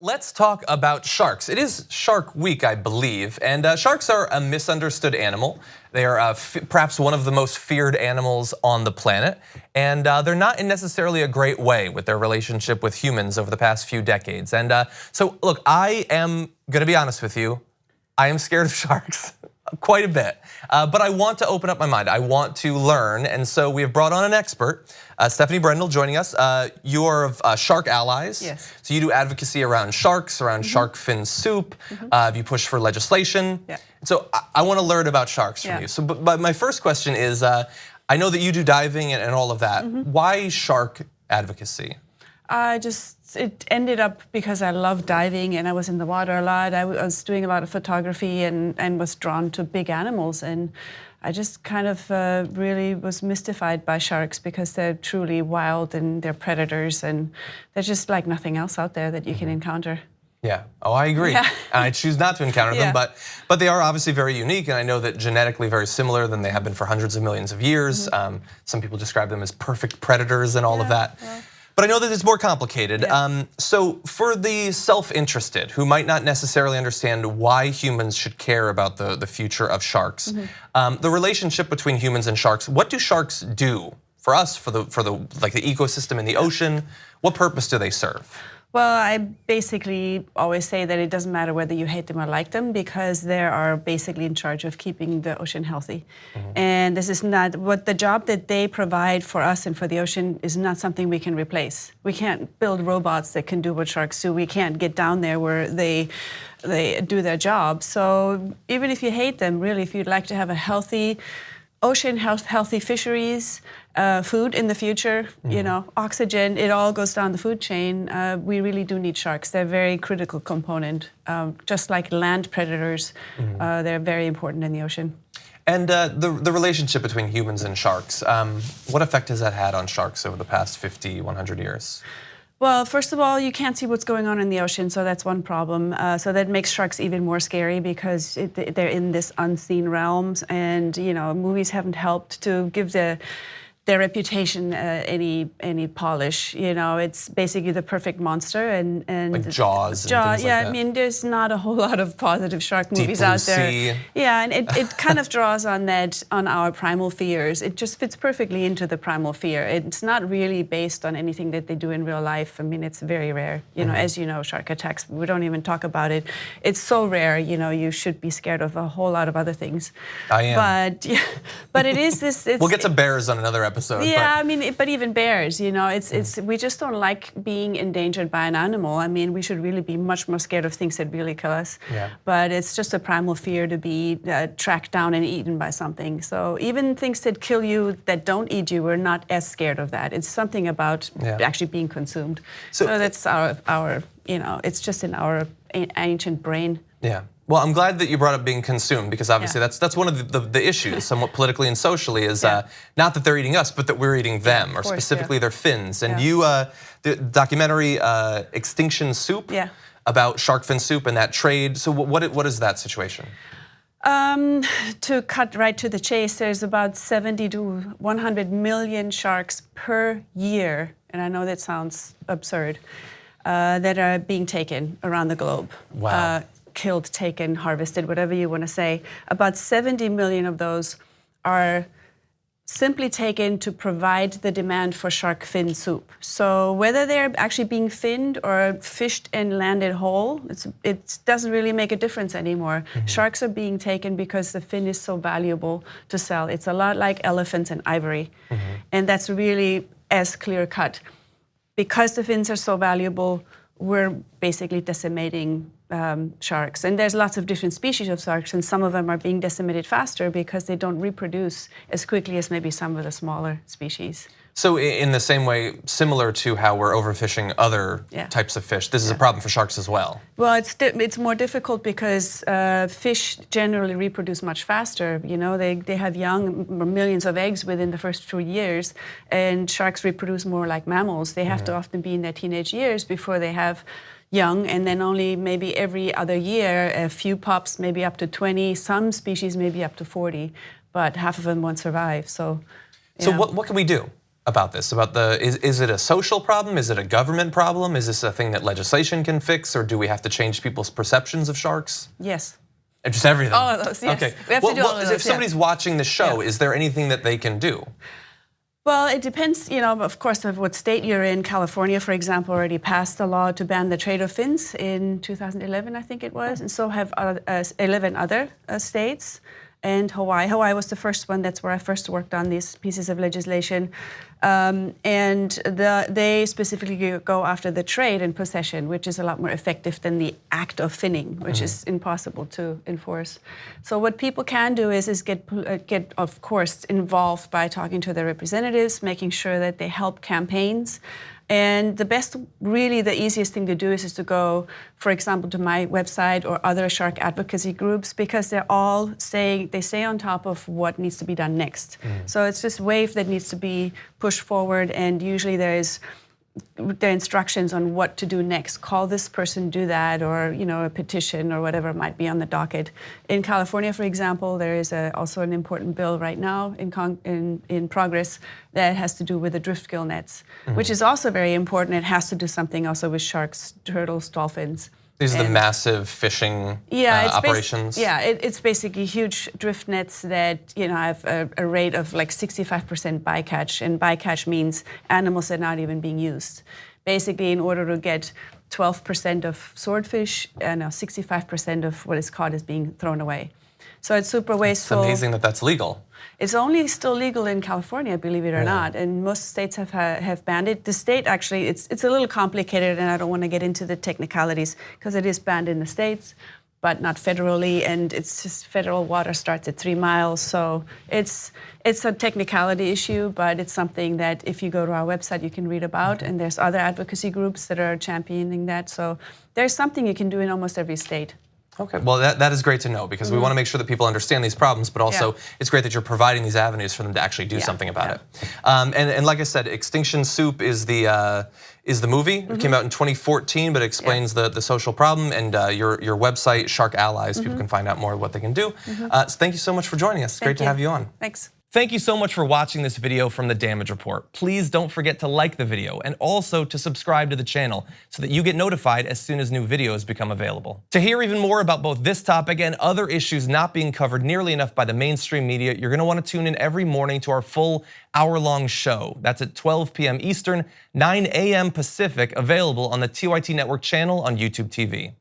Let's talk about sharks. It is Shark Week, I believe, and sharks are a misunderstood animal. They are perhaps one of the most feared animals on the planet, and they're not in necessarily a great way with their relationship with humans over the past few decades. And so, look, I am gonna be honest with you, I am scared of sharks. Quite a bit, but I want to open up my mind. I want to learn, and so we have brought on an expert, Stephanie Brendel, joining us. You are of Shark Allies. Yes. So you do advocacy around sharks, around shark fin soup. You push for legislation. Yeah. So I want to learn about sharks from you. So, but my first question is, I know that you do diving and all of that. Why shark advocacy? It ended up because I love diving and I was in the water a lot. I was doing a lot of photography and was drawn to big animals. And I just kind of really was mystified by sharks because they're truly wild and they're predators and they're just like nothing else out there that you can encounter. Yeah, oh, I agree. Yeah. And I choose not to encounter them, but they are obviously very unique, and I know that genetically very similar than they have been for hundreds of millions of years. Some people describe them as perfect predators and all of that. Yeah. But I know that it's more complicated. So for the self-interested who might not necessarily understand why humans should care about the future of sharks, the relationship between humans and sharks, what do sharks do for us, for the ecosystem in the ocean? What purpose do they serve? Well, I basically always say that it doesn't matter whether you hate them or like them because they are basically in charge of keeping the ocean healthy. And this is not what the job that they provide for us and for the ocean is not something we can replace. We can't build robots that can do what sharks do. We can't get down there where they do their job. So even if you hate them, really, if you'd like to have a healthy ocean, healthy fisheries, food in the future, you know, oxygen, it all goes down the food chain. We really do need sharks. They're a very critical component. Just like land predators, they're very important in the ocean. And the relationship between humans and sharks, what effect has that had on sharks over the past 50, 100 years? Well, first of all, you can't see what's going on in the ocean, so that's one problem. So that makes sharks even more scary because they're in this unseen realms, and you know, movies haven't helped to give their reputation any polish. You know, it's basically the perfect monster and like Jaws. And things yeah, like that. I mean, there's not a whole lot of positive shark Deep movies Blue out there. Sea. Yeah, and it kind of draws on that, on our primal fears. It just fits perfectly into the primal fear. It's not really based on anything that they do in real life. I mean, it's very rare. You know, as you know, shark attacks, we don't even talk about it. It's so rare, you know, you should be scared of a whole lot of other things. I am. But, yeah, but it is this. We'll get to bears on another episode. Yeah, I mean, but even bears, you know, we just don't like being endangered by an animal. I mean, we should really be much more scared of things that really kill us. Yeah. But it's just a primal fear to be tracked down and eaten by something. So even things that kill you that don't eat you, we're not as scared of that. It's something about actually being consumed. So that's our, you know, it's just in our ancient brain. Yeah. Well, I'm glad that you brought up being consumed because obviously that's one of the issues, somewhat politically and socially, is not that they're eating us, but that we're eating them, or specifically their fins. And you, the documentary Extinction Soup, about shark fin soup and that trade. So what is that situation? To cut right to the chase, there's about 70 to 100 million sharks per year, and I know that sounds absurd, that are being taken around the globe. Wow. Killed, taken, harvested, whatever you want to say. About 70 million of those are simply taken to provide the demand for shark fin soup. So whether they're actually being finned or fished and landed whole, it doesn't really make a difference anymore. Sharks are being taken because the fin is so valuable to sell. It's a lot like elephants and ivory. And that's really as clear cut. Because the fins are so valuable, we're basically decimating sharks. And there's lots of different species of sharks, and some of them are being decimated faster because they don't reproduce as quickly as maybe some of the smaller species. So in the same way, similar to how we're overfishing other types of fish, this is a problem for sharks as well. Well, it's more difficult because fish generally reproduce much faster. You know, they have young, millions of eggs within the first few years, and sharks reproduce more like mammals. They have to often be in their teenage years before they have young, and then only maybe every other year, a few pups, maybe up to 20, some species maybe up to 40, but half of them won't survive. So what can we do about this? About is it a social problem? Is it a government problem? Is this a thing that legislation can fix, or do we have to change people's perceptions of sharks? Yes. And just everything. All of those, yes. Okay. We have to do all of those, if somebody's watching the show, is there anything that they can do? Well, it depends, of course, of what state you're in. California, for example, already passed a law to ban the trade of fins in 2011, I think it was, and so have 11 other states. And Hawaii was the first one. That's where I first worked on these pieces of legislation. And they specifically go after the trade and possession, which is a lot more effective than the act of finning, which is impossible to enforce. So what people can do is get, of course, involved by talking to their representatives, making sure that they help campaigns. And really the easiest thing to do is to go, for example, to my website or other shark advocacy groups, because they stay on top of what needs to be done next. So it's this wave that needs to be pushed forward, and usually there are instructions on what to do next. Call this person, do that, or a petition or whatever might be on the docket. In California, for example, there is also an important bill right now in progress that has to do with the drift gill nets, which is also very important. It has to do something also with sharks, turtles, dolphins. These are the massive fishing operations? It's basically huge drift nets that have a rate of like 65% bycatch, and bycatch means animals that are not even being used. Basically, in order to get 12% of swordfish, 65% of what is caught is being thrown away. So it's super wasteful. It's amazing that that's legal. It's only still legal in California, believe it or not, and most states have banned it. The state actually, it's a little complicated, and I don't want to get into the technicalities because it is banned in the states, but not federally, and it's just federal water starts at 3 miles, so it's a technicality issue, but it's something that if you go to our website you can read about, and there's other advocacy groups that are championing that, so there's something you can do in almost every state. Okay, well that is great to know, because we want to make sure that people understand these problems, but also it's great that you're providing these avenues for them to actually do something about it. And like I said, Extinction Soup is the movie. It came out in 2014, but it explains the social problem, and your website, Shark Allies, people can find out more what they can do. So thank you so much for joining us. It's great to have you on. Thanks. Thank you so much for watching this video from The Damage Report. Please don't forget to like the video and also to subscribe to the channel so that you get notified as soon as new videos become available. To hear even more about both this topic and other issues not being covered nearly enough by the mainstream media, you're going to want to tune in every morning to our full hour-long show. That's at 12 p.m. Eastern, 9 a.m. Pacific, available on the TYT Network channel on YouTube TV.